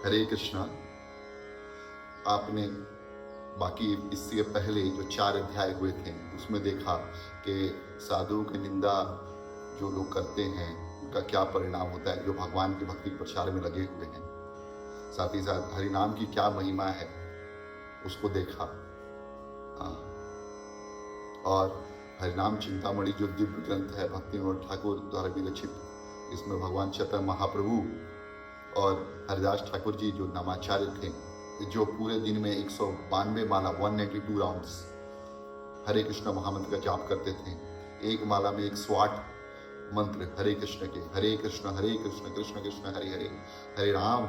हरे कृष्णा। आपने बाकी इससे पहले जो 4 अध्याय हुए थे उसमें देखा कि साधुओं की निंदा जो लोग करते हैं उनका क्या परिणाम होता है, जो भगवान की भक्ति प्रचार में लगे हुए हैं। साथ ही साथ हरिनाम की क्या महिमा है उसको देखा। और हरिनाम चिंतामणि जो दिव्य ग्रंथ है भक्ति विनोद ठाकुर द्वारा विरचित, इसमें भगवान चैतन्य महाप्रभु और हरिदास ठाकुर जी जो नामाचार्य थे, जो पूरे दिन में 192 माला 192 राउंड्स हरे कृष्ण महामंत्र का जाप करते थे। एक माला में 108 मंत्र हरे कृष्ण के, हरे कृष्ण कृष्ण कृष्ण हरे हरे, हरे राम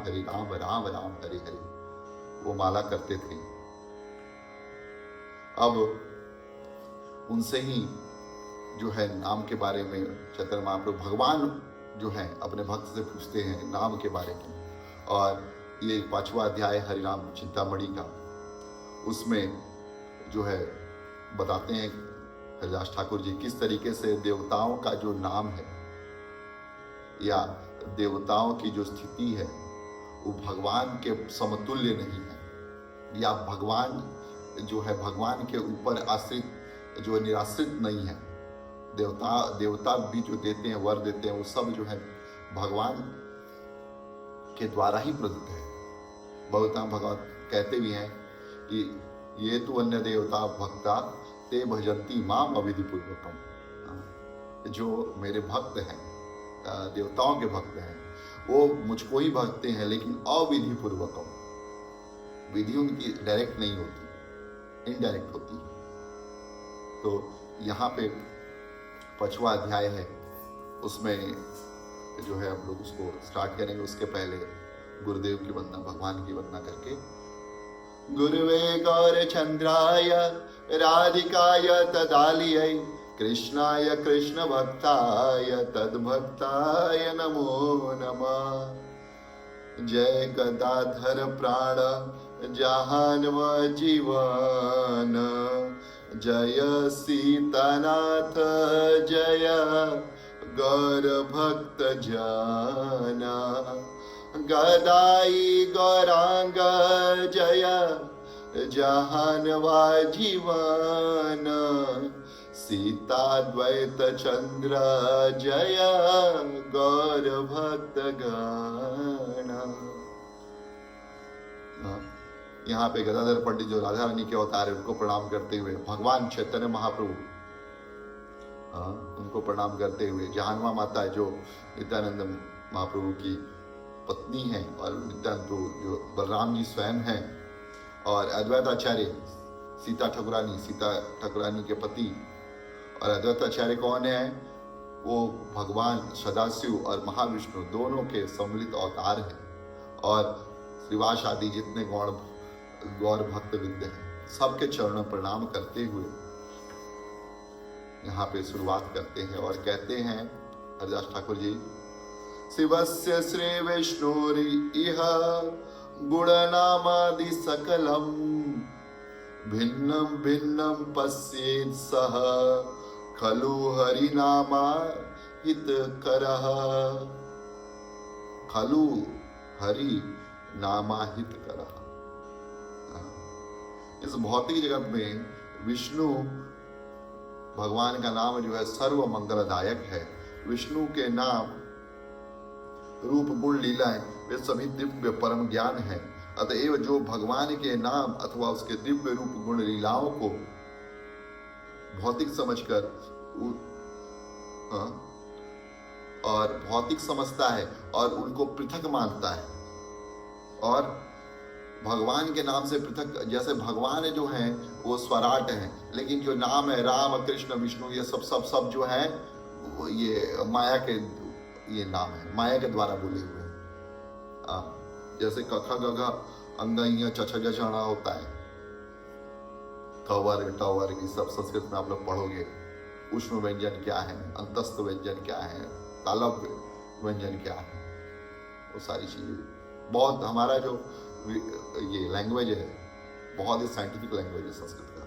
राम राम हरे हरे, वो माला करते थे। अब उनसे ही जो है नाम के बारे में चैतन्य महाप्रभु भगवान जो है अपने भक्त से पूछते हैं नाम के बारे में। और ये 5वां अध्याय हरिनाम चिंतामणि का, उसमें जो है बताते हैं हरिदास ठाकुर जी किस तरीके से देवताओं का जो नाम है या देवताओं की जो स्थिति है वो भगवान के समतुल्य नहीं है, या भगवान जो है भगवान के ऊपर आश्रित जो निराश्रित नहीं है। देवता भी जो देते हैं वर देते हैं वो सब जो है भगवान के द्वारा ही प्रदत्त है। बहुता भगवान कहते भी हैं कि ये तो अन्य देवता भक्ता ते भजंती माम अविधि पूर्वकम, जो मेरे भक्त हैं देवताओं के भक्त हैं वो मुझको ही भजते हैं लेकिन अविधि पूर्वकम, विधि उनकी डायरेक्ट नहीं होती, इनडायरेक्ट होती है। तो यहाँ पे 5वां अध्याय है, उसमें जो है हम लोग उसको स्टार्ट करेंगे। उसके पहले गुरुदेव की वंदना, भगवान की वंदना करके। गुरुवे गौर चंद्राय राधिकाय तदालियै कृष्णाय कृष्ण भक्ताय तद्भक्ताय नमो नमः। जय गदाधर प्राण जहानव जीवन, जय सीतानाथ जय गौर भक्त जाना। गदाई गौरांग जय जहानवा जीवन, सीता द्वैत चंद्र जय गौर भक्त गाना। यहाँ पे गदाधर पंडित जो राधा रानी के अवतार है उनको प्रणाम करते हुए, भगवान चैतन्य महाप्रभु उनको प्रणाम करते हुए, जहानवा माता जो नित्यानंद महाप्रभु की पत्नी है और नित्यानंद प्रभु जो बलराम जी स्वयं हैं, और अद्वैताचार्य सीता ठाकुरानी के पति। और अद्वैताचार्य कौन है? वो भगवान सदाशिव और महाविष्णु दोनों के सम्मिलित अवतार है। और श्रीवास आदि जितने गौर भक्त वृंद हैं सबके चरणों प्रणाम करते हुए यहाँ पे शुरुआत करते हैं और कहते हैं हरिदास ठाकुर जी, शिवस्य श्री विष्णुरि इह गुणनामादि सकलम, भिन्नं भिन्नं पश्येत् सः खलु हरिनामा हितकरः। खलु हरि नामा हितकरः। इस भौतिक जगत में विष्णु भगवान का नाम जो है सर्व मंगलदायक है। विष्णु के नाम रूप गुण लीलाएं वे सभी दिव्य परम ज्ञान है। अतएव जो भगवान के नाम अथवा उसके दिव्य रूप गुण लीलाओं को भौतिक समझकर और भौतिक समझता है और उनको पृथक मानता है, और भगवान के नाम से पृथक, जैसे भगवान जो हैं वो स्वराट हैं, लेकिन जो नाम है राम कृष्ण विष्णु ये सब जो है ये माया के ये नाम है, माया के द्वारा बोले हुए हैं। जैसे कख गघ अंग चछ जछणा होता है, कवर टवर ये सब संस्कृत में आप लोग पढ़ोगे। उष्ण व्यंजन क्या है, अंतस्थ व्यंजन क्या है, तालव्य व्यंजन क्या है, वो सारी चीजें बहुत, हमारा जो ये लैंग्वेज है बहुत ही साइंटिफिक लैंग्वेज है संस्कृत का।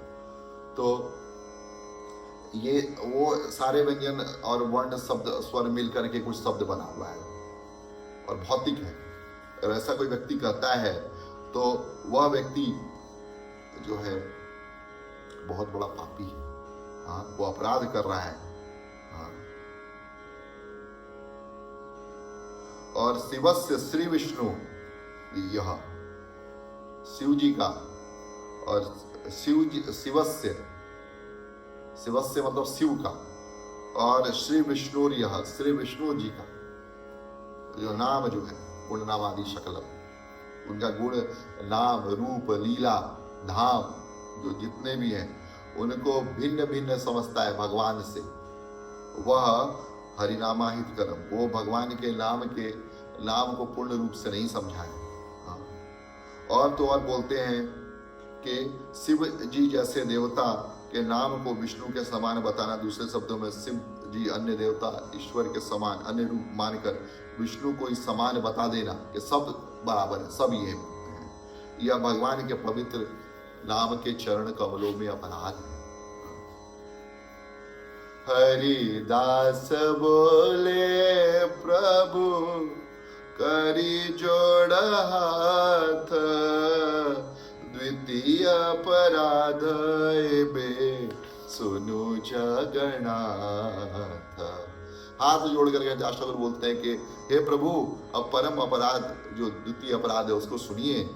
तो ये वो सारे व्यंजन और वर्ण शब्द स्वर मिल करके कुछ शब्द बना हुआ है और भौतिक है। अगर ऐसा कोई व्यक्ति करता है तो वह व्यक्ति जो है बहुत बड़ा पापी है। हाँ, वो अपराध कर रहा है। हाँ। और शिवस्य श्री विष्णु, यह शिव जी का, और शिवस्य मतलब शिव का, और श्री विष्णु, यह श्री विष्णु जी का जो नाम जो है गुण नाम आदि शकलम, उनका गुण नाम रूप लीला धाम जो जितने भी हैं उनको भिन्न भिन्न समझता है भगवान से, वह हरिनामाहित करम, वो भगवान के नाम को पूर्ण रूप से नहीं समझा है। हाँ। और तो और बोलते हैं कि शिव जी जैसे देवता के नाम को विष्णु के समान बताना, दूसरे शब्दों में शिव जी अन्य देवता ईश्वर के समान अन्य रूप मानकर विष्णु को इस समान बता देना कि सब बराबर है, सब ये है, यह भगवान के पवित्र नाम के चरण कमलों में अपराध है। हरिदास बोले प्रभु करी जोड़ हाथ, द्वितीय अपराध बे सुनु जगन्नाथ। हाथ जोड़ करके दासठाकुर बोलते हैं कि हे प्रभु, अब परम अपराध जो द्वितीय अपराध है उसको सुनिए।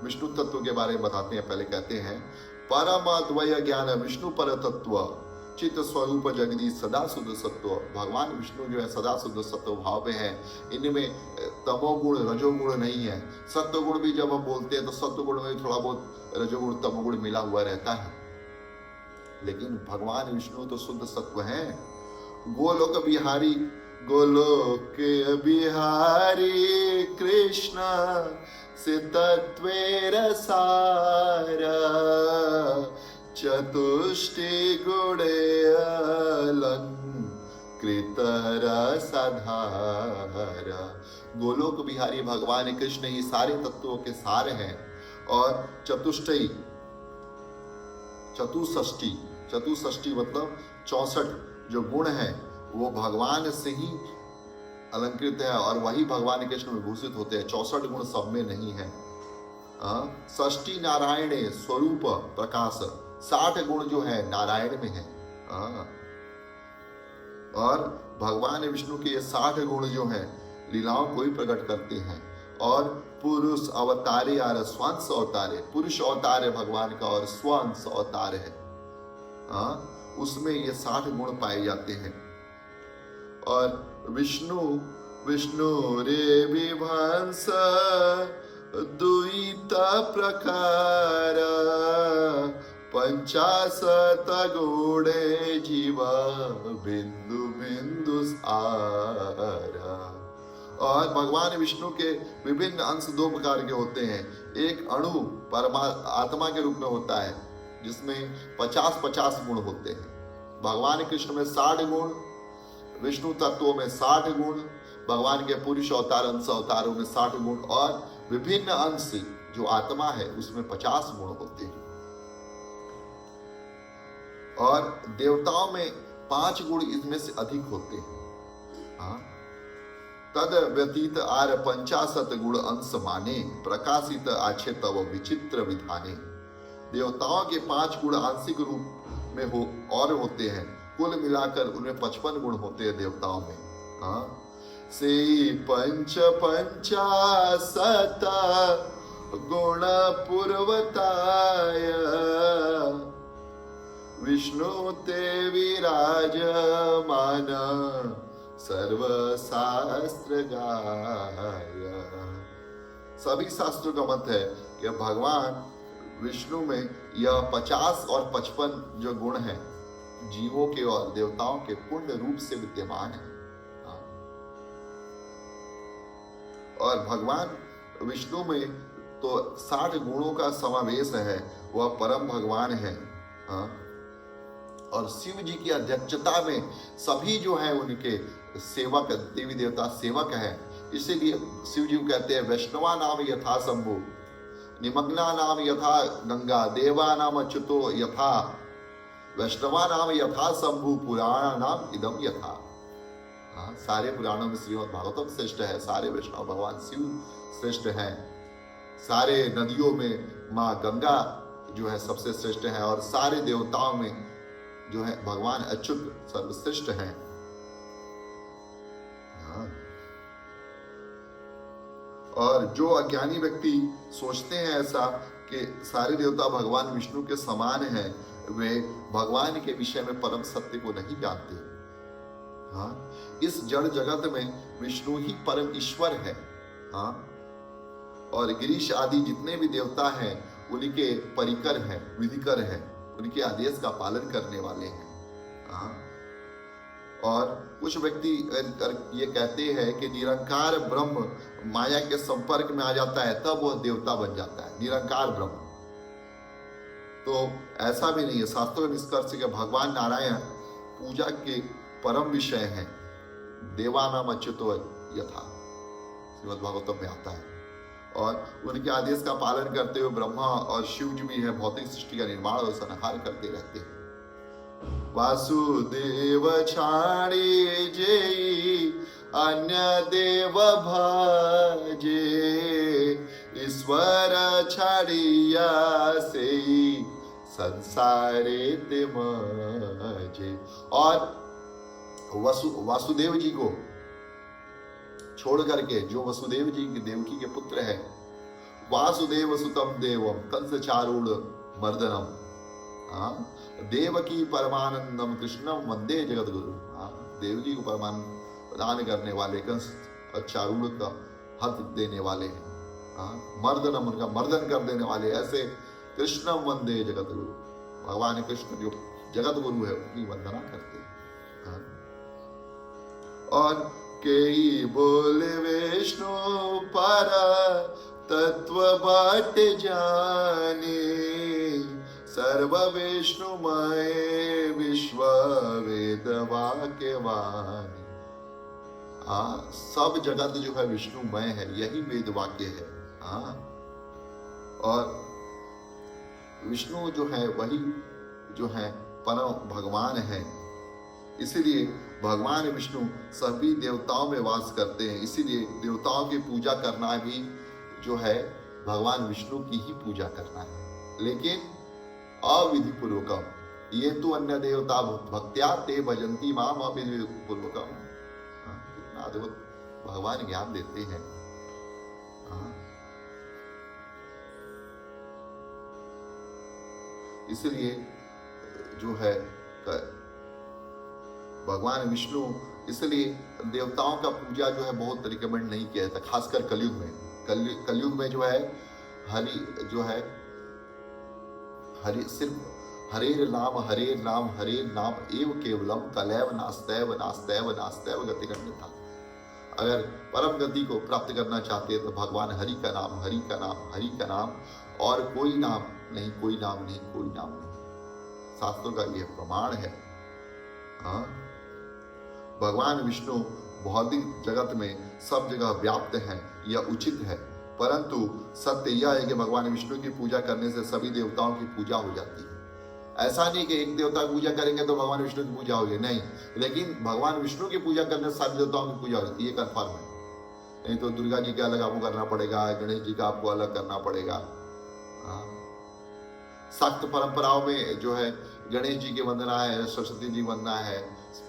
विष्णु तत्व के बारे में बताते हैं। पहले कहते हैं परम द्वय ज्ञान विष्णु पर तत्व चित्त स्वरूप जगदीश सदा शुद्ध सत्व। भगवान विष्णु जो है सदा शुद्ध सत्व भाव में है, इनमें तमोगुण रजोगुण नहीं है। सत्वगुण भी जब हम बोलते हैं तो सत्वगुण में थोड़ा बहुत रजोगुण तमोगुण मिला हुआ रहता है, लेकिन भगवान विष्णु तो शुद्ध सत्व है। गोलोक बिहारी, गोलोक बिहारी कृष्ण से तत्वेर सारा, चतुष्टि गुणे अलंकृत रसधारा। गोलोक बिहारी भगवान कृष्ण ही सारे तत्वों के सार हैं, और चतुष्टयी चतुष्षष्टि मतलब 64 जो गुण है वो भगवान से ही अलंकृत है, और वही भगवान कृष्ण में भूषित होते हैं। 64 गुण सब में नहीं है। षष्टि नारायणे स्वरूप प्रकाश, 60 गुण जो है नारायण में है। और भगवान विष्णु के ये 60 गुण जो है लीलाओं को ही प्रकट करते हैं। और पुरुष अवतारे यार स्वांश अवतारे, पुरुष अवतार है भगवान का और स्वांश अवतार है, उसमें ये 60 गुण पाए जाते हैं। और विष्णु रे विभंस द्वैत प्रकार, 50 गुणे जीव बिंदु बिंदु सारा। और भगवान विष्णु के विभिन्न अंश 2 प्रकार के होते हैं। एक अणु आत्मा के रूप में होता है जिसमें 50-50 गुण होते हैं। भगवान कृष्ण में 60 गुण, विष्णु तत्वों में 60 गुण, भगवान के पुरुष अवतार अंश अवतारों में 60 गुण, और विभिन्न अंश जो आत्मा है उसमें 50 गुण होते हैं। और देवताओं में 5 गुण इसमें से अधिक होते हैं। तद व्यतीत आर 50 गुण अंश माने, प्रकाशित आछे तव विचित्र विधाने। देवताओं के 5 गुण आंशिक रूप में और होते हैं, कुल मिलाकर उनमें 55 गुण होते हैं देवताओं में। से 50 गुण पूर्वताय, विष्णु ते विराजमान सर्वशास्त्र गाय। सभी शास्त्रों का मत है कि भगवान विष्णु में यह 50 और 55 जो गुण हैं जीवों के और देवताओं के पूर्ण रूप से विद्यमान है। और भगवान विष्णु में तो 60 गुणों का समावेश है, वह परम भगवान है। और शिव जी की अध्यक्षता में सभी जो है उनके सेवक, देवी देवता सेवक है। इसीलिए शिव जी को कहते हैं वैष्णवा नाम यथा शंभु, निमग्ना नाम यथा गंगा, देवा नाम अच्युतो यथा, वैष्णवा नाम यथा शंभु, पुराण नाम इदम यथा। हाँ, सारे पुराणों में श्रीमद् भागवतम श्रेष्ठ है, सारे वैष्णव भगवान शिव श्रेष्ठ हैं, सारे नदियों में माँ गंगा जो है सबसे श्रेष्ठ है, और सारे देवताओं में जो है भगवान अच्युत सर्वश्रेष्ठ हैं। हाँ। और जो अज्ञानी व्यक्ति सोचते हैं ऐसा कि सारे देवता भगवान विष्णु के समान हैं, वे भगवान के विषय में परम सत्य को नहीं जानते। हाँ, इस जड़ जगत में विष्णु ही परम ईश्वर है। हाँ, और गिरीश आदि जितने भी देवता हैं उनके परिकर हैं, विधिकर हैं, उनके आदेश का पालन करने वाले हैं। हाँ, और कुछ व्यक्ति ये कहते हैं कि निरंकार ब्रह्म माया के संपर्क में आ जाता है तब वह देवता बन जाता है, निरंकार ब्रह्म। तो ऐसा भी नहीं है। शास्त्रों में निष्कर्ष के भगवान नारायण पूजा के परम विषय हैं, देवानाम अच्युतो यथा श्रीमद् भागवतम में आता है, और उनके आदेश का पालन करते हुए ब्रह्मा और शिव जी भी है भौतिक सृष्टि का निर्माण और संहार करते रहते हैं। वासुदेव छाड़े जे अन्य देव भजे, ईश्वर छाड़िया से संसारे ते मजे। और वासुदेव जी को छोड़ करके, जो वसुदेव जी की देवकी के पुत्र है, वासुदेव सुतम देवम कंस चारूढ़ मर्दनम, देवकी परमानंदम कृष्णम वंदे जगत गुरु। देवकी को परमानंद प्रदान करने वाले, कंस और चारूढ़ का हथ देने वाले हैं, मर्दनम उनका मर्दन कर देने वाले, ऐसे कृष्णम वंदे जगत गुरु। भगवान कृष्ण जो जगत गुरु है उनकी वंदना करते हैं। और कई बोले विष्णु पर तत्व बाट जाने, सर्व विष्णुमय विश्व वेद वाक्य वाणी। सब जगत जो है विष्णुमय है, यही वेद वाक्य है। और विष्णु जो है वही जो है परम भगवान है। इसीलिए भगवान विष्णु सभी देवताओं में वास करते हैं। इसीलिए देवताओं की पूजा करना भी जो है भगवान विष्णु की ही पूजा करना है, लेकिन अविधि पूर्वकम। ये तो अन्य देवता भक्त्या ते भजन्ति माम अविधि पूर्वकम। कितना अद्भुत भगवान ज्ञान देते हैं। इसलिए जो है भगवान विष्णु, इसलिए देवताओं का पूजा जो है बहुत रिकमेंड नहीं किया जाता, खासकर कलयुग में। कलयुग में जो है सिर्फ हरे नाम एव केवलम तलैव नास्तैव नास्तैव नास्तैव गति था। अगर परम गति को प्राप्त करना चाहते हैं तो भगवान हरि का नाम, हरि का नाम, हरि का नाम, और कोई नाम नहीं, कोई नाम नहीं, कोई नाम नहीं। शास्त्रों का यह प्रमाण है। भगवान विष्णु भौतिक जगत में सब जगह व्याप्त हैं, यह उचित है, परंतु सत्य यह है कि भगवान विष्णु की पूजा करने से सभी देवताओं की पूजा हो जाती है। ऐसा नहीं कि एक देवता की पूजा करेंगे तो भगवान विष्णु की पूजा होगी, नहीं, लेकिन भगवान विष्णु की पूजा करने से सभी देवताओं की पूजा होती है, ये कन्फर्म है। नहीं तो दुर्गा जी का अलग आपको करना पड़ेगा, गणेश जी का आपको अलग करना पड़ेगा। सख्त परंपराओं में जो है गणेश जी की वंदना है, सरस्वती जी वंदना है,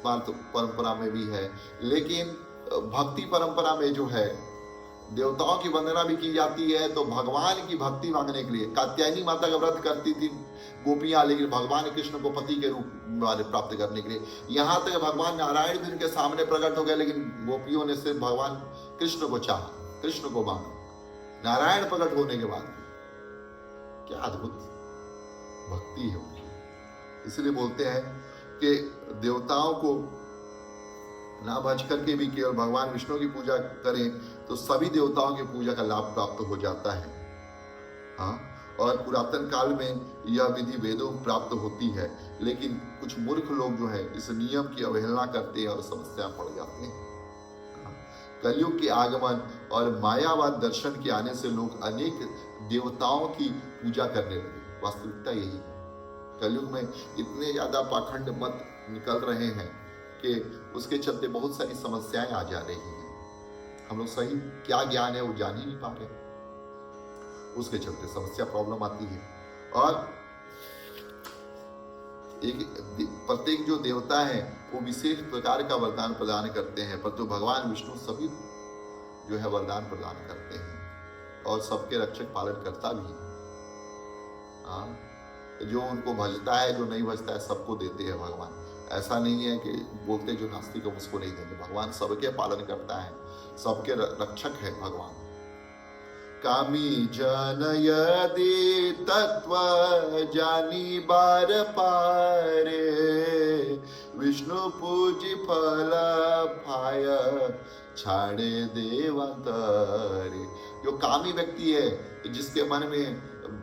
परंपरा में भी है, लेकिन भक्ति परंपरा में जो है देवताओं की वंदना भी की जाती है। तो भगवान की भक्ति मांगने के लिए कात्यायनी माता का व्रत करती थी गोपियां, लेकिन भगवान कृष्ण को पति के रूप में प्राप्त करने के लिए। यहाँ तक भगवान नारायण भी उनके सामने प्रकट हो गए, लेकिन गोपियों ने सिर्फ भगवान कृष्ण को चाहा, कृष्ण को मांगा। नारायण प्रकट होने के बाद क्या अद्भुत भक्ति है उनकी। इसलिए बोलते हैं कि देवताओं को ना भज करके भी केवल भगवान विष्णु की पूजा करें तो सभी देवताओं की पूजा का लाभ प्राप्त हो जाता है। और पुरातन काल में यह विधि वेदों प्राप्त होती है, लेकिन कुछ मूर्ख लोग जो है इस नियम की अवहेलना करते हैं और समस्या पड़ जाते हैं। कलयुग के आगमन और मायावाद दर्शन के आने से लोग अनेक देवताओं की पूजा करने लगे। वास्तविकता यही है, कलयुग में इतने ज्यादा पाखंड मत निकल रहे हैं कि उसके चलते बहुत सारी समस्याएं आ जा रही हैं। हम लोग सही क्या ज्ञान है वो जान ही नहीं पा रहे, उसके चलते समस्या प्रॉब्लम आती है। और एक प्रत्येक जो देवता है वो विशेष प्रकार का वरदान प्रदान करते हैं, परंतु भगवान विष्णु सभी जो है वरदान प्रदान करते हैं और सबके रक्षक पालन करता भी है। जो उनको भजता है, जो नहीं भजता है, सबको देते हैं भगवान। ऐसा नहीं है कि बोलते जो नास्तिक है उसको नहीं देंगे, भगवान सबके पालन करता है, सबके रक्षक है भगवान। कामी जन यदि तत्व जानी बार पारे, विष्णु पूजी फल पाय छाड़े देवांतरे। जो कामी व्यक्ति है, जिसके मन में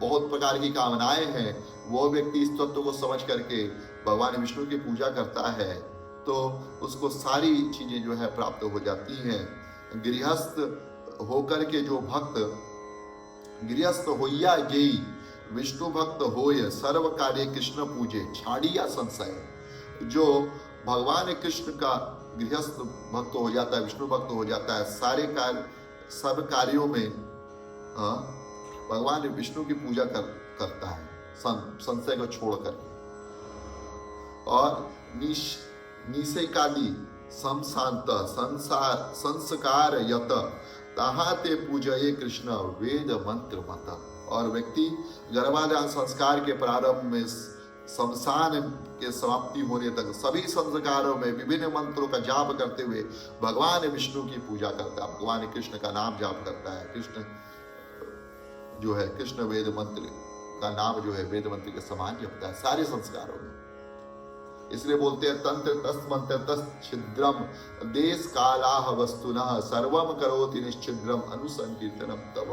बहुत प्रकार की कामनाएं हैं, वो व्यक्ति इस तत्व को समझ करके भगवान विष्णु की पूजा करता है तो उसको सारी चीजें जो है प्राप्त हो जाती हैं। गृहस्थ होकर के जो भक्त, गृहस्थ होइया जेई विष्णु भक्त होय, सर्व कार्य कृष्ण पूजे छाड़िया संशय। जो भगवान कृष्ण का गृहस्थ भक्त हो जाता है, विष्णु भक्त हो जाता है, सारे कार्य सब कार्यों में भगवान विष्णु की पूजा करता है संशय को छोड़ करके। और निशेकाली समशांत संस्कार यत ताहाते पूजये कृष्ण वेद मंत्र मत। और व्यक्ति गर्भाधान संस्कार के प्रारंभ में शमशान के समाप्ति होने तक सभी संस्कारों में विभिन्न मंत्रों का जाप करते हुए भगवान विष्णु की पूजा करता है, भगवान कृष्ण का नाम जाप करता है। कृष्ण जो है, कृष्ण वेद मंत्र का नाम जो है वेद मंत्र के समान जपता है सारे संस्कारों में। इसलिए बोलते हैं तंत्र तस् मंत्र तस् छिद्रम देश कालाह वस्तुनः सर्वम करोति निश्चिद्रम अनुसंकीर्तनम तव।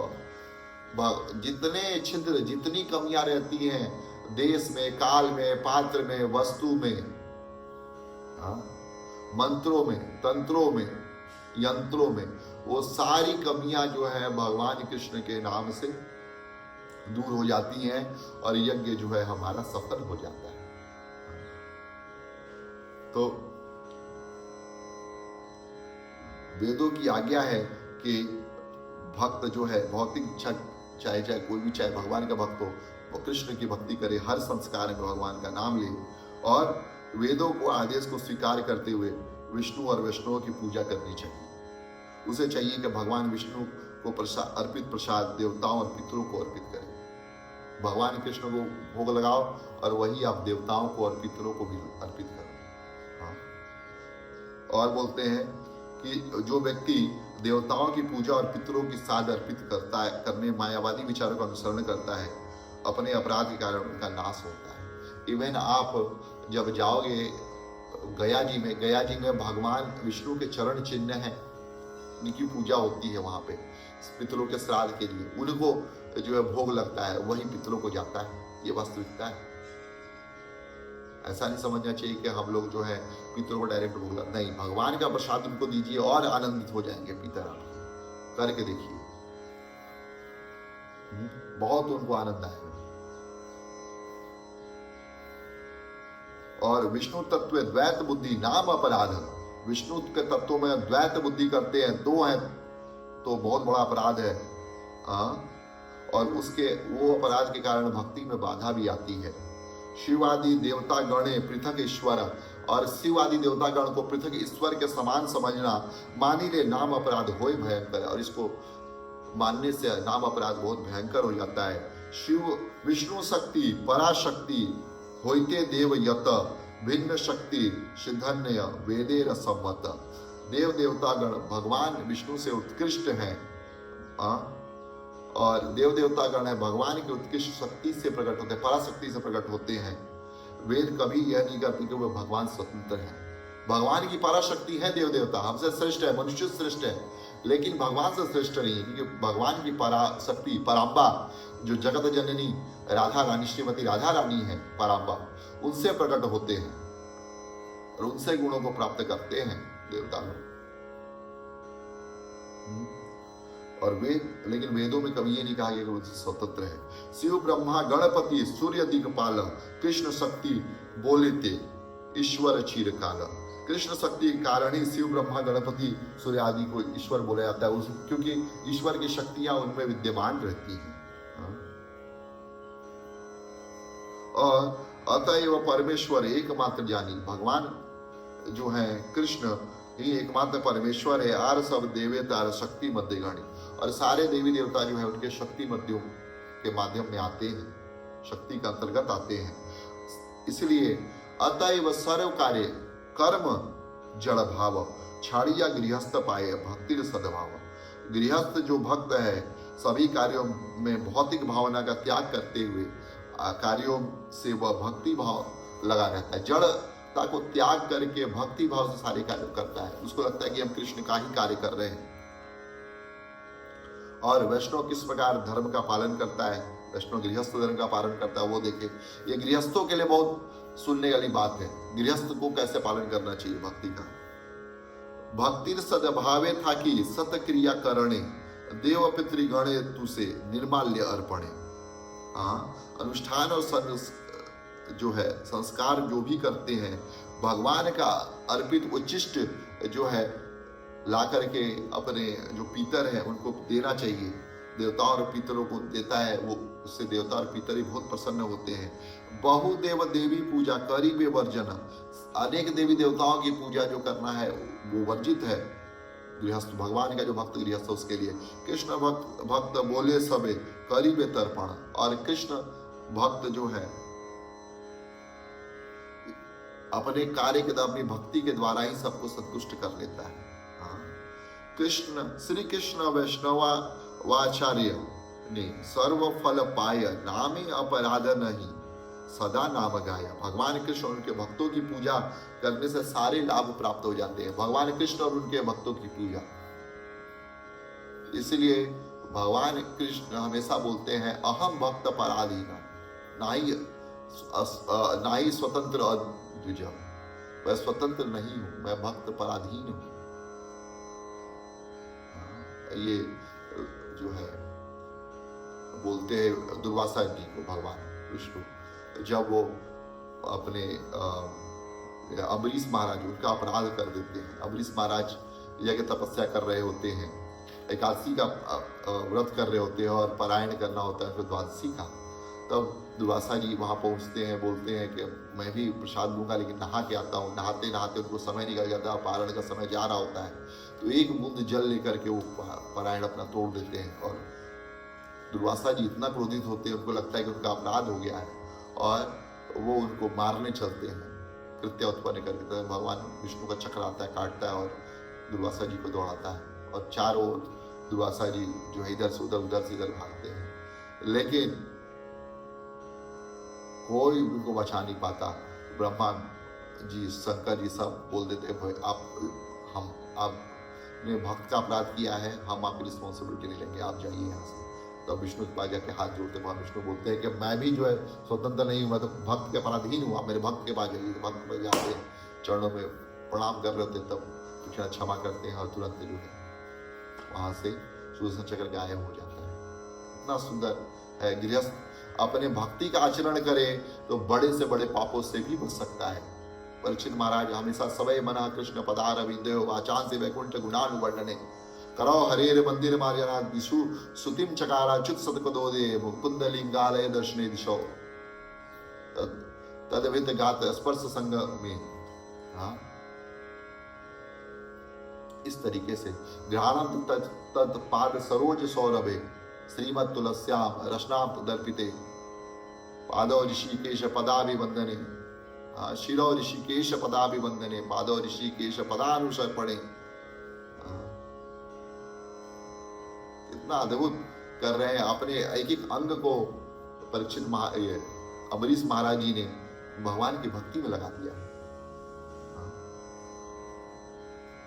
जितने छिद्र, जितनी कमियां रहती हैं देश में, काल में, पात्र में, वस्तु में, मंत्रों में, तंत्रों में, यंत्रों में, वो सारी कमियां जो है भगवान कृष्ण के नाम से दूर हो जाती हैं और यज्ञ जो है हमारा सफल हो जाता है। तो वेदों की आज्ञा है कि भक्त जो है भौतिक चाहे कोई भी, चाहे भगवान का भक्त हो, वो कृष्ण की भक्ति करे, हर संस्कार में भगवान का नाम ले और वेदों को आदेश को स्वीकार करते हुए विष्णु और वैष्णवों की पूजा करनी चाहिए। उसे चाहिए कि भगवान विष्णु को अर्पित प्रसाद देवताओं और पितरों को अर्पित करें। भगवान कृष्ण को भोग लगाओ और वही आप देवताओं को और पितरों को भी अर्पित करो। और बोलते हैं कि जो व्यक्ति देवताओं की पूजा और पितरों की साध अर्पित करता है, करने मायावादी विचारों का अनुसरण करता है, अपने अपराध के कारण उनका नाश होता है। इवन आप जब जाओगे गया जी में भगवान विष्णु के चरण चिन्ह हैं, उनकी पूजा होती है वहां पे पितरों के श्राद्ध के लिए, उनको जो है भोग लगता है, वही पितरों को जाता है। ये वास्तविकता है। ऐसा नहीं समझना चाहिए कि हम लोग जो है पितरों को डायरेक्ट भोग लगता नहीं, भगवान का प्रसाद उनको दीजिए और आनंदित हो जाएंगे पितर आपके। करके देखिए, बहुत उनको आनंद आएगा। और विष्णु तत्व द्वैत बुद्धि नाम अपराध। विष्णु के तत्वों में द्वैत बुद्धि करते हैं, दो हैं तो बहुत बड़ा अपराध है। और उसके वो अपराध के कारण भक्ति में बाधा भी आती है। शिव आदि देवता गणे पृथक ईश्वर, और शिव आदि देवता गण को पृथक ईश्वर के समान समझना मानी ले नाम अपराध होय भयंकर। और इसको मानने से नाम अपराध बहुत भयंकर हो जाता है। शिव विष्णु शक्ति पराशक्ति होइते देव यत भिन्न शक्ति सिद्धन्य वेदेर सम्मत। देव देवता गण भगवान विष्णु से उत्कृष्ट हैं और देव देवता गण है भगवान की उत्कृष्ट शक्ति से प्रकट होते हैं, पराशक्ति से प्रकट होते हैं। वेद कभी यह नहीं कहती कि वह भगवान स्वतंत्र है। भगवान की पराशक्ति है देव देवता, हमसे श्रेष्ठ है, मनुष्य श्रेष्ठ है, लेकिन भगवान से श्रेष्ठ नहीं है, क्योंकि भगवान की पराशक्ति पराम्बा जो जगत जननी राधा रानी श्रीमती राधा रानी है पराम्बा, उनसे प्रकट होते हैं और उनसे गुणों को प्राप्त करते हैं देवता लोग। और वेद, लेकिन वेदों में कभी ये नहीं कहा गया कि वो स्वतंत्र है। शिव ब्रह्मा गणपति सूर्य दिक्पाल कृष्ण शक्ति बोलेते ईश्वर चिरकाल। कृष्ण शक्ति के कारण ही शिव ब्रह्मा गणपति सूर्य आदि को ईश्वर बोला जाता है, क्योंकि ईश्वर की शक्तियां उनमें विद्यमान रहती हैं। और अतएव परमेश्वर एकमात्र जानी, भगवान जो है कृष्ण ही एकमात्र परमेश्वर है। आर सब देवता शक्ति मध्य गणी, और सारे देवी देवता जो है उनके शक्ति मध्यों के माध्यम में आते हैं, शक्ति के अंतर्गत आते हैं। इसलिए अतएव सर्व कार्य कर्म जड़ भाव छाड़िया गृहस्थ पाए भक्ति सद्भाव। गृहस्थ जो भक्त है सभी कार्यों में भौतिक भावना का त्याग करते हुए कार्यों से वह भक्ति भाव लगा रहता है। जड़ता को त्याग करके भक्ति भाव से सारे कार्य करता है। उसको लगता है कि हम कृष्ण का ही कार्य कर रहे हैं। और वैष्णव किस प्रकार धर्म का पालन करता है, वैष्णव गृहस्थ धर्म का पालन करता है, वो देखे। ये गृहस्थों के लिए बहुत सुनने वाली बात है, गृहस्थ को कैसे पालन करना चाहिए भक्ति का। भक्ति सद्भावे था कि सत क्रिया करणे देव पितृगणे तुसे निर्माल्य अर्पणे। अनुष्ठान और जो है संस्कार जो भी करते हैं भगवान का अर्पित उच्चिष्ट जो है ला करके अपने जो पितर हैं उनको देना चाहिए। देवताओं और पितरों को देता है वो, उससे देवता और पितर ही बहुत प्रसन्न होते हैं। बहुदेव देवी पूजा करीबे वर्जन, अनेक देवी देवताओं की पूजा जो करना है वो वर्जित है गृहस्थ। भगवान का जो भक्त गृहस्थ उसके लिए कृष्ण भक्त बोले सबे करीबे तर्पण, और कृष्ण भक्त जो है अपने कार्य के द्वारा, अपनी भक्ति के द्वारा ही सबको संतुष्ट कर लेता है। कृष्ण श्री कृष्ण वैष्णवा वाचार्य ने सर्व फल पाय, नामे अपराध नहीं सदा नाम गाया। भगवान कृष्ण और उनके भक्तों की पूजा करने से सारे लाभ प्राप्त हो जाते हैं। भगवान कृष्ण और उनके भक्तों की पूजा, इसलिए भगवान कृष्ण हमेशा बोलते हैं अहम भक्त पराधीन, ना ही स्वतंत्र अद्विज। मैं स्वतंत्र नहीं हूं, मैं भक्त पराधीन हूं। ये जो है बोलते हैं दुर्वासा जी को भगवान विष्णु, जब वो अपने अम्बरीश महाराज उनका अपराध कर देते हैं। अम्बरीश महाराज यज्ञ तपस्या कर रहे होते हैं, एकादशी का व्रत कर रहे होते हैं और पारायण करना होता है फिर द्वादशी का। तब दुर्वासा जी वहाँ पहुँचते हैं, बोलते हैं कि मैं भी प्रसाद लूंगा लेकिन नहा के आता हूँ। नहाते नहाते उनको समय निकल जाता है, पारायण का समय जा रहा होता है, तो एक बूंद जल लेकर के वो पारायण अपना तोड़ देते हैं। और दुर्वासा जी इतना क्रोधित होते हैं, उनको लगता है कि उनका अपराध हो गया है और वो उनको मारने चलते हैं, कृत्य उत्पन्न करके। तो भगवान विष्णु का चक्र आता है, काटता है और दुर्वासा जी को दौड़ाता है और चारों ओर दुर्वासा जी जो है इधर से उधर भागते हैं, लेकिन कोई उनको बचा नहीं पाता। ब्रह्मा जी, शंकर जी सब बोल देते हैं आपने भक्त का अपराध किया है, हम आपकी रिस्पॉन्सिबिलिटी ले लेंगे, आप जाइए यहाँ से। तब विष्णु के पास जाके हाथ जोड़ते हैं। विष्णु बोलते हैं कि मैं भी जो है स्वतंत्र नहीं हूँ, मैं तो भक्त के अपराधहीन हूँ, आप मेरे भक्त के पास जाइए। भक्त पर जाते चरणों में प्रणाम कर रहे होते, तब कृष्ण क्षमा करते हैं और तुरंत जो है वहाँ से सुदर्शन चक्र गायब हो जाता है। इतना सुंदर है। गृहस्थ अपने भक्ति का आचरण करे तो बड़े से बड़े पापों से भी बच सकता है। परीक्षित महाराज हमेशा सवय मना कृष्ण पदार विंदयो वाचान से वैकुंठ गुणानुवर्णने करो हरेर मंदिर मार्जना दिशु सुतिम चकारा च्युत सदपदो दे मुकुंद लिंगालय दर्शने दिशो तदवित गात स्पर्श संग में। इस तरीके से ग्रहाणम तत्पाद सरोज सौरभे श्रीमद तुलस्याम रश्नाम दर्पिते पादो ऋषिकेश पदाभिवंदने शिरो ऋषिकेश पदाभिवंदने पादो ऋषिकेश पदानुसर्पणे। कितना अद्भुत कर रहे हैं। अपने एक एक अंग को परीक्षित अम्बरीश महाराज जी ने भगवान की भक्ति में लगा दिया।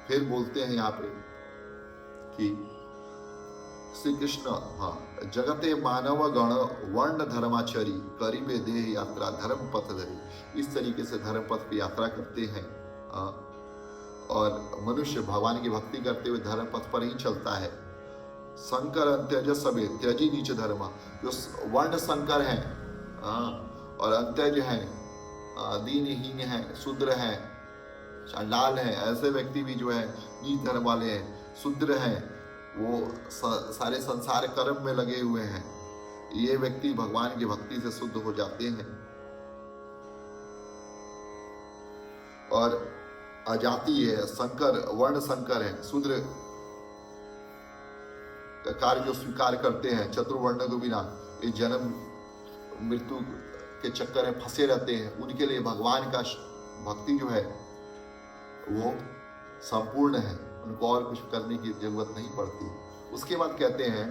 फिर बोलते हैं यहाँ पे कि श्री कृष्ण जगते मानव गण वर्ण धर्माचरी करीबे देह यात्रा धर्म पथ धरी। इस तरीके से धर्म पथ की यात्रा करते हैं और मनुष्य भगवान की भक्ति करते हुए धर्म पथ पर ही चलता है। संकर अंत्यज सबे त्यजी नीच धर्म, जो वर्ण संकर हैं और अंत्यज हैं, दीनहीन हैं, शूद्र हैं, चांडाल हैं, ऐसे व्यक्ति भी जो है नीच धर्म वाले हैं, शूद्र हैं, वो सारे संसार कर्म में लगे हुए हैं, ये व्यक्ति भगवान की भक्ति से शुद्ध हो जाते हैं। और अजाति है, संकर, वर्ण संकर है, शूद्र कार्य जो स्वीकार करते हैं, चतुर्वर्ण को बिना ये जन्म मृत्यु के चक्कर में फंसे रहते हैं, उनके लिए भगवान का भक्ति जो है वो संपूर्ण है, उनको और कुछ करने की जरूरत नहीं पड़ती। उसके बाद कहते हैं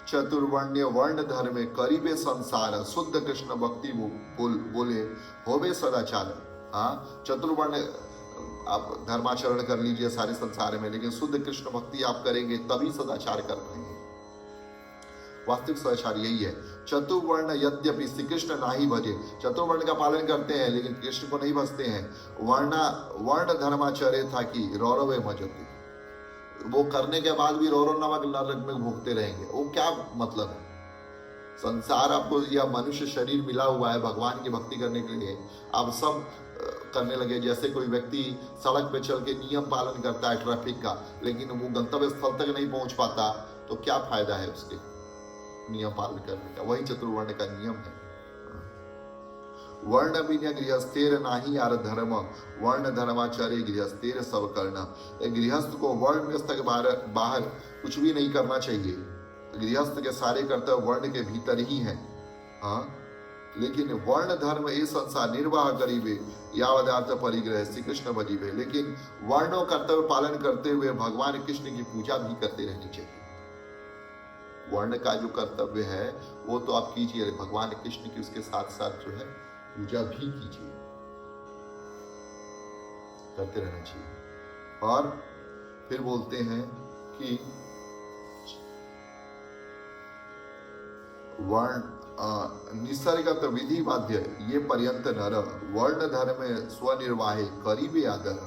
चतुर्वर्ण्य वर्ण धर्म करीबे संसार शुद्ध कृष्ण भक्ति बोले होवे सदाचार। हाँ, चतुर्वर्ण आप धर्माचरण कर लीजिए सारे संसार में, लेकिन शुद्ध कृष्ण भक्ति आप करेंगे तभी सदाचार कर पाएंगे। वास्तविक सदाचार यही है। चतुर्वर्ण यद्यपि श्री कृष्ण नाही भजे, चतुर्वर्ण का पालन करते हैं लेकिन कृष्ण को नहीं भजते हैं। वर्ण धर्माचर्य था कि रौरवे मजती, वो करने के बाद भी रौरव नामक नरक में भोगते रहेंगे। वो क्या मतलब है? संसार आपको या मनुष्य शरीर मिला हुआ है भगवान की भक्ति करने के लिए, आप सब करने लगे। जैसे कोई व्यक्ति सड़क पे चल के नियम पालन करता है ट्रैफिक का, लेकिन वो गंतव्य स्थल तक नहीं पहुंच पाता, तो क्या फायदा है उसके नियम पालन करने का? वही चतुर्वर्ण का नियम है। वर्ण बिना गृहस्थेर नाही आर धर्म, वर्ण धर्माचार्य गृहस्थेर सब करना। गृहस्थ को वर्ण व्यवस्था के बाहर कुछ भी नहीं करना चाहिए। गृहस्थ के सारे कर्तव्य वर्ण के भीतर ही हैं। हाँ, लेकिन वर्ण धर्म ये संसार निर्वाह करीबे यावदार्थ परिग्रह श्री कृष्ण भजीबे। लेकिन वर्णों कर्तव्य पालन करते हुए भगवान कृष्ण की पूजा भी करते रहनी चाहिए। वर्ण का जो कर्तव्य है वो तो आप कीजिए, भगवान कृष्ण की उसके साथ साथ जो है पूजा भी कीजिए, करते रहना चाहिए। और फिर बोलते हैं कि वर्ण निसर्गत विधि बाध्य ये पर्यंत नर वर्ण धर्म स्वनिर्वाहे करीबे आदर।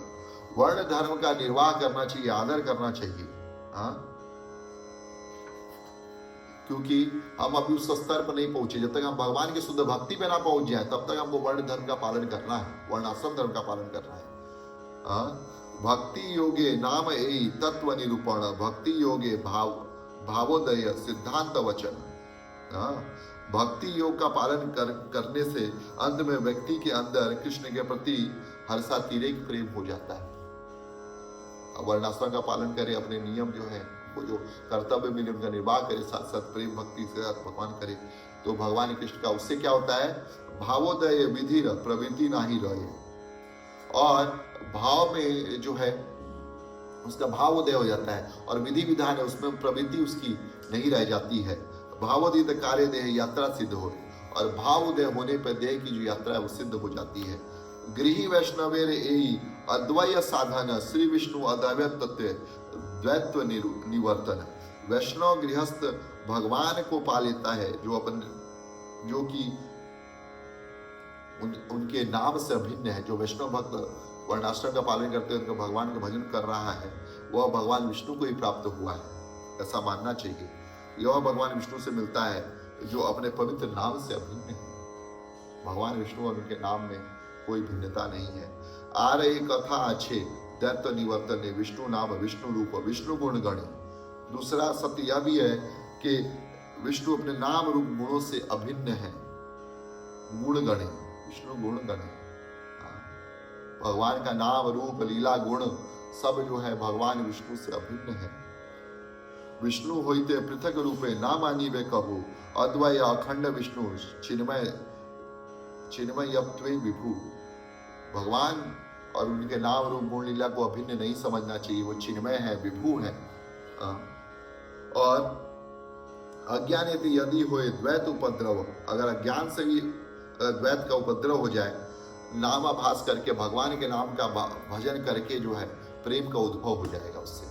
वर्ण धर्म का निर्वाह करना चाहिए, आदर करना चाहिए। हाँ, क्योंकि हम अभी उस स्तर पर नहीं पहुंचे। जब तक हम भगवान की शुद्ध भक्ति पे ना पहुंच जाए तब तक हमको वर्ण धर्म का पालन करना है, वर्णाश्रम धर्म का पालन करना है। भक्ति योगे नाम एई तत्व निरूपण, भक्ति योगे भावोदय सिद्धांत वचन। भक्ति योग का पालन करने से अंत में व्यक्ति के अंदर कृष्ण के प्रति हर्षातिरेक प्रेम हो जाता है। वर्णाश्रम का पालन करे, अपने नियम जो है वो जो कर्तव्य मिले उनका निर्वाह करे, साथ साथ प्रेम भक्ति से भगवान करे, तो भगवान कृष्ण का उससे क्या होता है? भावोदय विधि प्रवृत्ति नाही रहे, और भाव में जो है उसका भावोदय हो जाता है, और विधि विधान है उसमें प्रवृत्ति उसकी नहीं रह जाती है। भावोदित कार्य देह यात्रा सिद्ध हो, और भावोदय होने पर देह की जो यात्रा है वो सिद्ध हो जाती है। गृही वैष्णवेर एई अद्वय साधन श्री विष्णु अद्वैत तत्व द्वैत्व निवर्तन। वैष्णव गृहस्थ भगवान को पा लेता है जो कि उनके नाम से अभिन्न है। जो वैष्णव भक्त वर्णाश्रम का पालन करते हैं, उनका भगवान का भजन कर रहा है, वह भगवान विष्णु को ही प्राप्त हुआ है, ऐसा मानना चाहिए। यह भगवान विष्णु से मिलता है जो अपने पवित्र नाम से अभिन्न है। भगवान विष्णु और उनके नाम में कोई भिन्नता नहीं है। आ रही कथा अच्छे दैत्य निवर्तन है, विष्णु नाम विष्णु रूप विष्णु गुण गणे। दूसरा सत्य यह भी है कि विष्णु अपने नाम रूप गुणों से अभिन्न है। गुण गणे, विष्णु गुण गणे। भगवान का नाम रूप लीला गुण सब जो है भगवान विष्णु से अभिन्न है। विष्णु होइते पृथक रूपे ना मानिबे कबू, अद्वय अखंड विष्णु चिन्मयत्वे विभु। भगवान और उनके नाम रूप गुण लीला को अभिन्न नहीं समझना चाहिए, वो चिन्मय है, विभु है। और अज्ञान यदि होए द्वैत उपद्रव, अगर अज्ञान से भी द्वैत का उपद्रव हो जाए, नामाभास करके भगवान के नाम का भजन करके जो है प्रेम का उद्भव हो जाएगा उससे।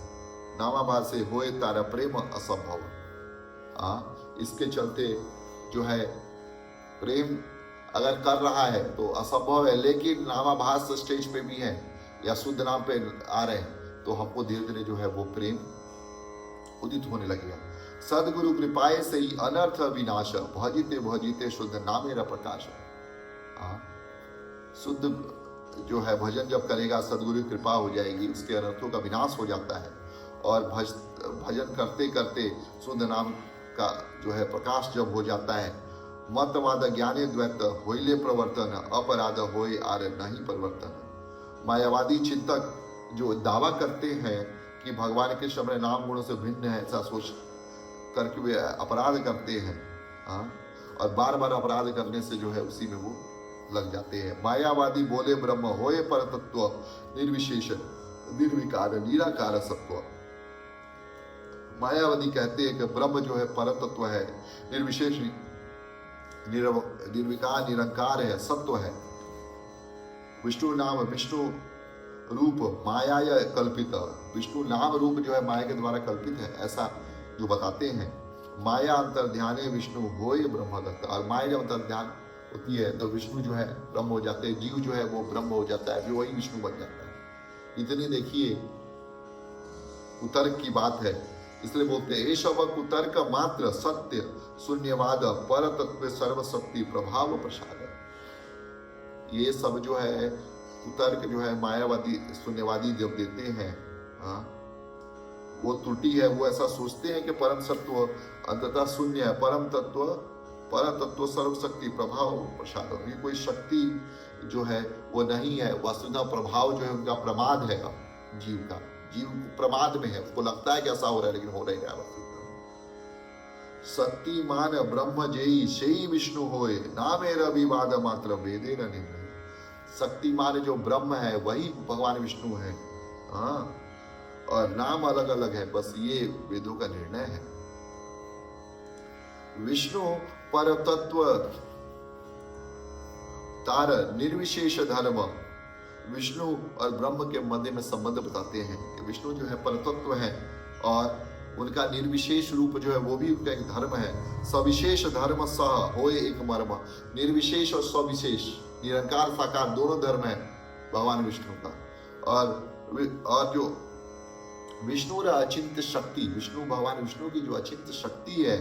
नामाभास से होए तारा प्रेम असंभव। इसके चलते जो है प्रेम अगर कर रहा है तो असंभव है, लेकिन नामाभास स्टेज पे भी है या शुद्ध नाम पे आ रहे हैं तो हमको धीरे धीरे जो है वो प्रेम उदित होने लगेगा। सदगुरु कृपाए से ही अनर्थ विनाश, भजिते भजिते शुद्ध नामेरा प्रकाश। शुद्ध जो है भजन जब करेगा सदगुरु की कृपा हो जाएगी, उसके अनर्थों का विनाश हो जाता है। और भजन करते करते शुद्ध नाम का जो है प्रकाश जब हो जाता है, मतवाद ज्ञाने द्वैत होइले प्रवर्तन, अपराध होए आर नहीं परिवर्तन। मायावादी चिंतक जो दावा करते हैं कि भगवान के शब्द नाम गुणों से भिन्न है, ऐसा सोच करके वे अपराध करते हैं, और बार बार अपराध करने से जो है उसी में वो लग जाते हैं। मायावादी बोले ब्रह्म होए पर तत्व, निर्विशेष निर्विकार निराकार सत्व। मायावादी कहते हैं कि ब्रह्म जो है पर तत्व है, निर्विशेष निर्विकार निरंकार है, सत्व है। विष्णु नाम विष्णु रूप माया या कल्पित, विष्णु नाम रूप जो है माया के द्वारा कल्पित है, ऐसा जो बताते हैं। माया अंतर ध्याने विष्णु होए ब्रह्मदत्त, और माया जब अंतर ध्यान होती है तो विष्णु जो है ब्रह्म हो जाते हैं, जीव जो है वो ब्रह्म हो जाता है, जो वही विष्णु बन जाता है। इतनी देखिए कुतर्क की बात है, इसलिए बोलते हैं एष कुतर्क मात्र सत्य शून्यवाद पर तत्व सर्वशक्ति प्रभाव प्रसाद। ये सब जो है कुतर्क जो है मायावादी शून्यवादी जब देते हैं, वो त्रुटि है। वो ऐसा सोचते हैं कि परम सत्व अंततः शून्य है, पर तत्व सर्वशक्ति प्रभाव प्रसाद। ये कोई शक्ति जो है वो नहीं है, वस्तुतः प्रभाव जो है उनका प्रमाद है जीव का, जीव प्रमाद में है, उसको लगता है कि ऐसा हो रहा है लेकिन हो नहीं रहा है। शक्तिमान ब्रह्म जेई शेई विष्णु होए, नामे रविवाद मात्र वेदे न निर्णय। शक्तिमान जो ब्रह्म है वही भगवान विष्णु है, और नाम अलग अलग है, बस ये वेदों का निर्णय है। विष्णु पर तत्व तार निर्विशेष धर्म, विष्णु और ब्रह्म के मध्य में संबंध बताते हैं कि विष्णु जो है परतत्व है और उनका निर्विशेष रूप जो है वो भी उनका एक धर्म है। सविशेष धर्म सह होए एक मर्म, निर्विशेष और सविशेष निरंकार साकार दोनों धर्म है भगवान विष्णु का। और जो विष्णु अचिंत्य शक्ति, विष्णु भगवान विष्णु की जो अचिंत्य शक्ति है,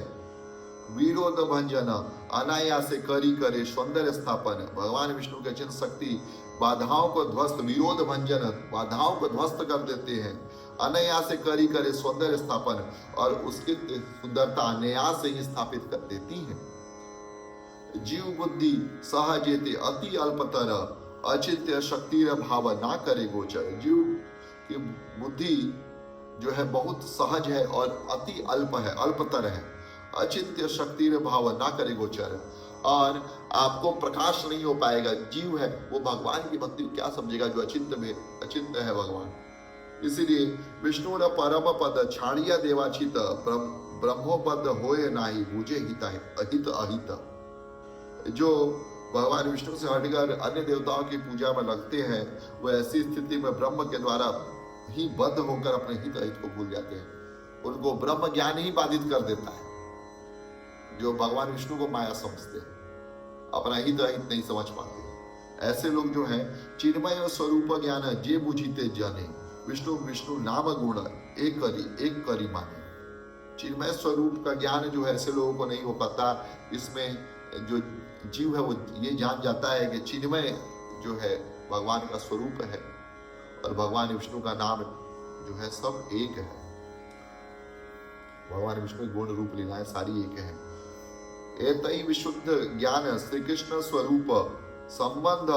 विरोध भंजन अनायास से करी करे सौंदर्य स्थापन। भगवान विष्णु की अचिंत्य शक्ति बाधाओं को ध्वस्त, विरोध भंजन बाधाओं को ध्वस्त कर देते हैं, अनायास से करी करे सौंदर्य स्थापन, और उसकी सुंदरता अनायास से ही स्थापित कर देती है। जीव बुद्धि सहजेते अति अल्पतर, अचिंत्य शक्ति भाव ना करे गोचर। जीव की बुद्धि जो है बहुत सहज है और अति अल्प है, अल्पतर है। अचिंत्य शक्ति भाव ना करे गोचर, और आपको प्रकाश नहीं हो पाएगा। जीव है वो भगवान की भक्ति क्या समझेगा जो अचिंत्य है भगवान। इसीलिए विष्णु न परम पद छाड़िया देवाचित, ब्रह्मोपद होए नाही बुझे हित अहित अहित। जो भगवान विष्णु से हटकर अन्य देवताओं की पूजा में लगते हैं, वो ऐसी स्थिति में ब्रह्म के द्वारा ही बद्ध होकर अपने हित अहित को भूल जाते हैं। उनको ब्रह्म ज्ञान ही बाधित कर देता है। जो भगवान विष्णु को माया समझते हैं, अपना हित अहित नहीं समझ पाते, ऐसे लोग जो हैं चिन्मय स्वरूप ज्ञान जे बुझीते जाने, विष्णु विष्णु नाम गुण एक करी माने। चिन्मय स्वरूप का ज्ञान जो है ऐसे लोगों को नहीं हो पाता। इसमें जो जीव है वो ये जान जाता है कि चिन्मय जो है भगवान का स्वरूप है और भगवान विष्णु का नाम जो है सब एक है। भगवान विष्णु गुण रूप लीलाएं सारी एक है। एतई विशुद्ध ज्ञान श्री कृष्ण स्वरूप संबंध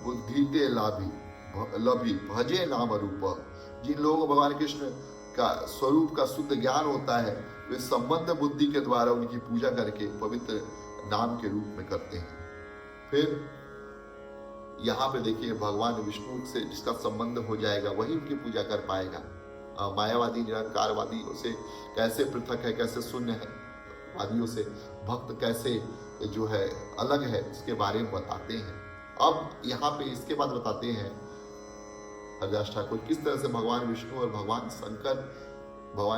बुद्धिते लभी भजे नाम रूप। जिन लोगों को भगवान कृष्ण का स्वरूप का शुद्ध ज्ञान होता है, वे संबंध बुद्धि के द्वारा उनकी पूजा करके पवित्र नाम के रूप में करते हैं। फिर यहाँ पे देखिए भगवान विष्णु से जिसका संबंध हो जाएगा वही उनकी पूजा कर पाएगा। मायावादी निरंकारवादियों से कैसे पृथक है, कैसे शून्य है, वादियों से भक्त कैसे जो है अलग है, इसके बारे में बताते हैं। अब यहाँ पे इसके बाद बताते हैं हरिदास ठाकुर किस तरह से भगवान विष्णु और भगवान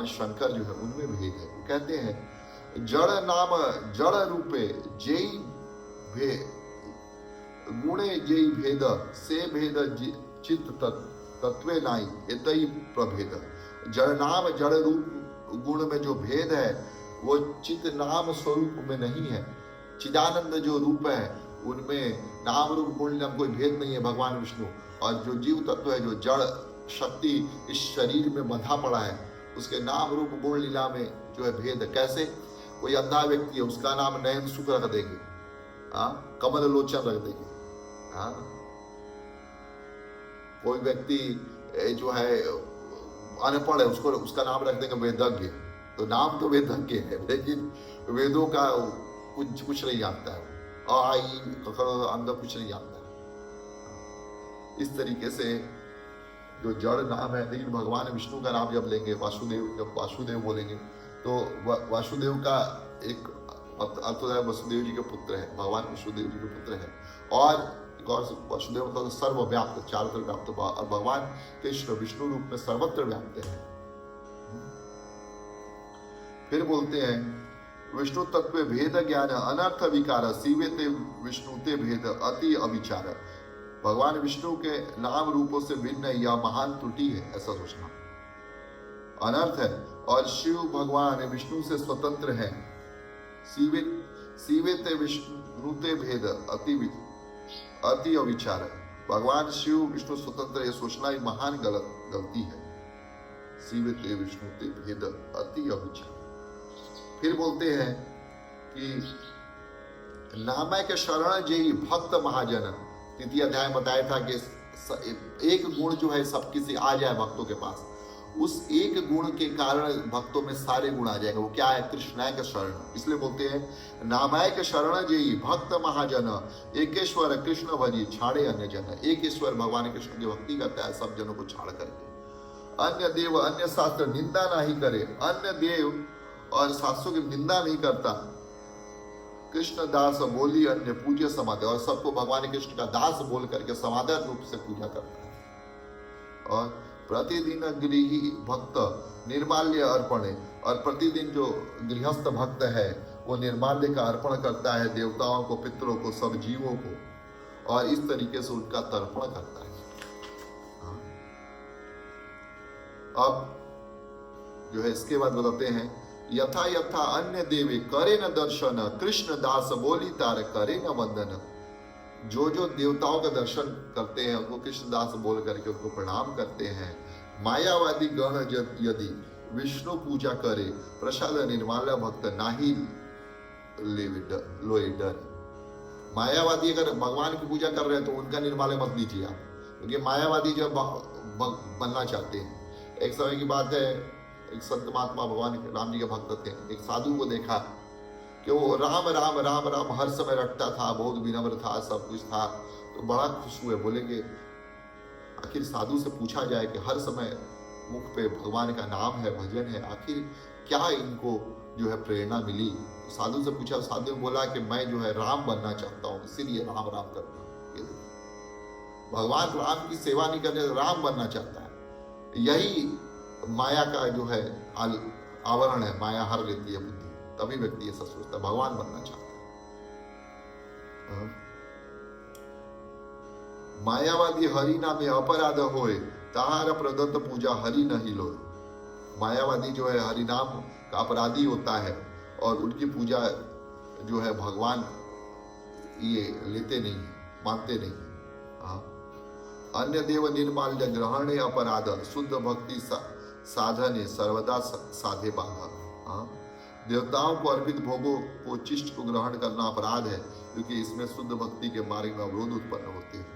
शंकर जो है उनमें भेद है। वो कहते हैं जड़ नाम जड़ रूपे जेई गुणे जेई भेद से भेद चित्त तत्वे नाई एतई प्रभेद। जड़ नाम जड़ रूप गुण में जो भेद है वो चित्त नाम स्वरूप में नहीं है। चिदानंद जो रूप है उनमें नाम रूप गुण नाम कोई भेद नहीं है भगवान विष्णु। और जो जीव तत्व है, जो जड़ शक्ति इस शरीर में बंधा पड़ा है, उसके नाम रूप गुण लीला में जो है भेद है। कैसे? कोई अंधा व्यक्ति है, उसका नाम नयन सुख रख देंगे, कमल लोचन रख देंगे। कोई व्यक्ति जो है अनपढ़ है, उसको उसका नाम रख देंगे वेदज्ञ। तो नाम तो वेदज्ञ है, लेकिन वेदों का कुछ नहीं जानता है, अंदर कुछ नहीं जानता है। इस तरीके से जो जड़ नाम है, लेकिन भगवान विष्णु का नाम जब लेंगे, वासुदेव, जब वासुदेव बोलेंगे तो वासुदेव का एक अर्थ है वसुदेव जी के पुत्र है, भगवान विष्णुदेव जी के पुत्र है। और वासुदेव मतलब सर्वव्याप्त, चारों तरफ व्याप्त, और भगवान कृष्ण विष्णु रूप में सर्वत्र व्याप्त है। फिर बोलते हैं विष्णु तत्व भेद ज्ञान अनर्थ विकार सीवेते विष्णुते भेद अति अविचार। भगवान विष्णु के नाम रूपों से भिन्न यह महान त्रुटि है, ऐसा सोचना अनर्थ है। और शिव भगवान विष्णु से स्वतंत्र है। सीवेते विष्णुते भेद अति अविचार। भगवान शिव विष्णु स्वतंत्र है, सोचना एक महान गलती है। सीवेते विष्णुते भेद अति अविचार। फिर बोलते हैं कि नामय के शरण जेई भक्त महाजन। तृतीय अध्याय में बताया था कि एक गुण जो है सबकी से आ जाए भक्तों के पास, उस एक गुण के कारण भक्तों में सारे गुण आ जाएंगे। वो क्या है? कृष्णाय के शरण। इसलिए बोलते हैं नामाय के शरण जेई भक्त महाजन एकेश्वर कृष्ण भजी छाड़े अन्य जन। एक ईश्वर भगवान कृष्ण की भक्ति करता है सब जनों को छाड़ करके। अन्य देव अन्य शास्त्र निंदा नहीं करे। अन्य देव और शास्त्रों की निंदा नहीं करता। कृष्ण दास बोली अन्य पूज्य समाधि। और सबको भगवान कृष्ण का दास बोल करके समाधि रूप से पूजा करता है। और प्रतिदिन गृही भक्त निर्माल्य अर्पण। और प्रतिदिन जो गृहस्थ भक्त है वो निर्माल्य का अर्पण करता है देवताओं को, पितरों को, सब जीवों को, और इस तरीके से उनका तर्पण करता है। अब जो है इसके बाद बताते हैं यथा यथा अन्य देवी करे न दर्शन कृष्ण दास बोली तार करे न वंदन। जो जो देवताओं का दर्शन करते हैं उनको कृष्णदास बोल करके उनको प्रणाम करते हैं। मायावादी गण यदि विष्णु पूजा करे प्रसाद निर्माल्य भक्त नाही लोए डर। मायावादी अगर भगवान की पूजा कर रहे हैं तो उनका निर्माल्य मत लीजिए आप, क्योंकि मायावादी जो बनना चाहते हैं। एक समय की बात है, एक संत महात्मा भगवान राम जी के भक्त थे। एक साधु को देखा कि वो राम राम राम राम हर समय रटता था, बहुत विनम्र था, सब कुछ था। तो बड़ा खुश हुए, बोले कि आखिर साधु से पूछा जाए कि हर समय मुख पे भगवान का नाम है, भजन है, आखिर क्या इनको जो है प्रेरणा मिली। तो साधु से पूछा, साधु ने बोला कि मैं जो है राम बनना चाहता हूँ, इसीलिए राम राम करता हूँ। भगवान राम की सेवा नहीं करने, राम बनना चाहता है। यही माया का जो है आवरण है, माया हर लेती है बुद्धि, तभी व्यक्ति ऐसा सोचता है भगवान बनना चाहता है। मायावादी हरि नामे अपराध होए ताहार प्रदत्त पूजा हरि नहीं लोए। मायावादी जो है हरि नाम का अपराधी होता है और उनकी पूजा जो है भगवान ये लेते नहीं, मानते नहीं। अन्य देव निर्माल्य ग्रहणे अपराध शुद्ध भक्ति साधने सर्वदा साधे बाधा। देवताओं को अर्पित भोगों को चिष्ट को ग्रहण करना अपराध है, क्योंकि इसमें शुद्ध भक्ति के मार्ग में अवरोध उत्पन्न होते हैं।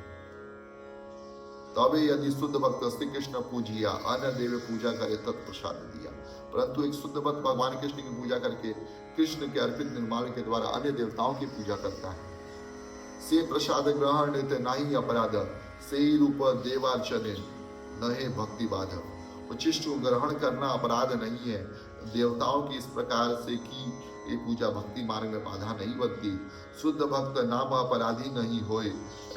तबे यदि शुद्ध भक्त श्री कृष्ण पूजिया अन्य देव पूजा करे तत्प्रसाद दिया। परंतु एक शुद्ध भक्त भगवान कृष्ण की पूजा करके कृष्ण के अर्पित निर्माण के द्वारा अन्य देवताओं की पूजा करता है। से प्रसाद ग्रहण लेते नहीं अपराध से रूप देवार्चने नहे भक्ति बाधव। उचिष्ट को ग्रहण करना अपराध नहीं है। देवताओं की इस प्रकार से की ये पूजा भक्ति मार्ग में बाधा नहीं बनती। शुद्ध भक्त नाम अपराधी नहीं होए,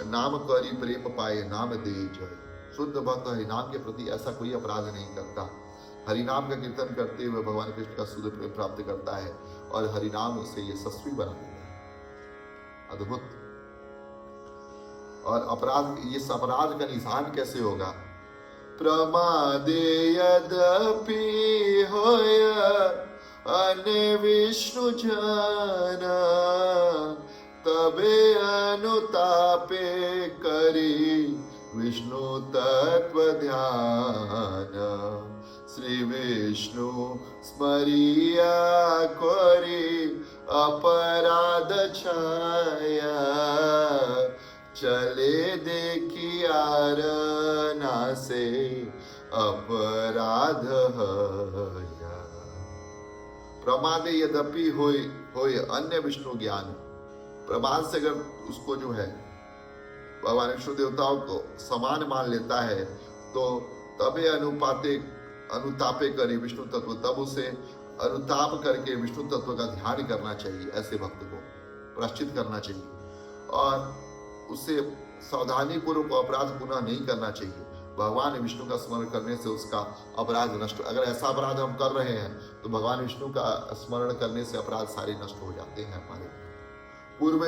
नाम करी प्रेम पाए नाम दे जय। शुद्ध भक्त हरिनाम के प्रति ऐसा कोई अपराध नहीं करता। हरिनाम का कीर्तन करते हुए भगवान कृष्ण का शुद्ध प्रेम प्राप्त करता है और हरिनाम से ये सस्वी बना देता है। अद्भुत। और अपराध, ये अपराध का निशान कैसे होगा? प्रमादे यद्यपि होय अन्य विष्णु जन तबे अनुतापे करी विष्णु तत्व ध्यान। श्री विष्णु स्मरिया करी अपराध छाया। चले देखियार नासे अपराध हया। प्रमादे यद्यपि होय अन्य विष्णु ज्ञान। प्रमाद से अगर उसको जो है भगवान विष्णु देवताओं को समान मान लेता है तो तबे अनुतापे करे विष्णु तत्व, तब उसे अनुताप करके विष्णु तत्व का ध्यान करना चाहिए। ऐसे भक्त को प्रायश्चित करना चाहिए और उससे सावधानी पूर्वक अपराध पुनः नहीं करना चाहिए। भगवान विष्णु का स्मरण करने से उसका अपराध नष्ट। अगर ऐसा अपराध हम कर रहे हैं तो भगवान विष्णु का स्मरण करने से अपराध सारे नष्ट हो जाते हैं हमारे। पूर्व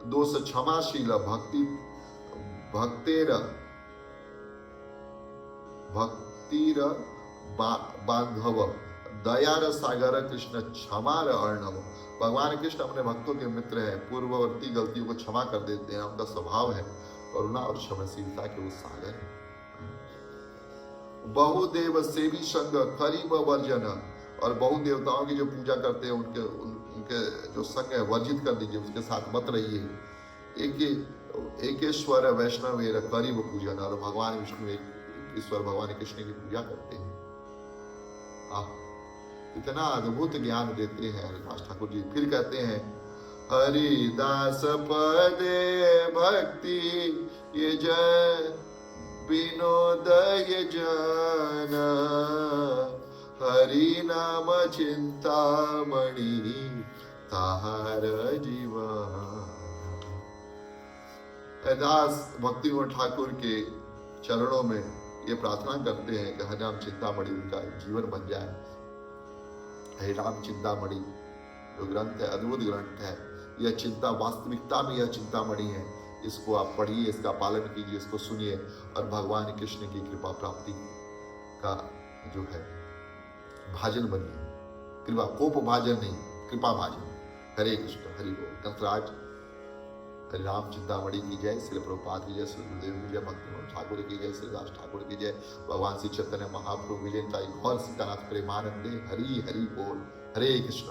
दोष क्षमाशील भक्तिर बांधव दयार सागर कृष्ण क्षमार अर्णव। भगवान कृष्ण अपने भक्तों के मित्र हैं, पूर्ववर्ती गलतियों को क्षमा कर देते हैं। उनका स्वभाव है करुणा और क्षमाशीलता के वो सागर है। बहुदेव सेवी संग करीब वर्जन, और बहु देवताओं की जो पूजा करते हैं उनके जो संग है वर्जित कर दीजिए, उसके साथ मत रहिए। एकेश्वर वैष्णव करीब पूजन, और भगवान विष्णु एक ईश्वर भगवान कृष्ण की पूजा करते हैं। इतना अद्भुत ज्ञान देते हैं हरिदास ठाकुर जी। फिर कहते हैं हरिदास पदे भक्ति ये जन विनोदय जन। हरि नाम चिंतामणि ताहार जीवन। हरिदास भक्ति ठाकुर के चरणों में ये प्रार्थना करते हैं कि हरिनाम चिंतामणि उनका जीवन बन जाए। हरिनाम चिंतामणि जो ग्रंथ है अद्भुत ग्रंथ है। यह चिंता वास्तविकता में यह चिंतामणि है। इसको आप पढ़िए, इसका पालन कीजिए, इसको सुनिए और भगवान कृष्ण की कृपा प्राप्ति का जो है भाजन बनिए। कृपा कोप भाजन नहीं, कृपा भाजन। हरे कृष्ण हरि बोल। कंसराज हरिनाम चिंतामणि की जय। श्री प्रभुपाद की जय। श्री गुरुदेव की जय। भक्ति ठाकुर की जय। श्री दास ठाकुर की जय। भगवान श्री चैतन्य महाप्रभु विजय गौर सीतानाथ प्रेमानंदे। हरि हरि बोल। हरे कृष्ण।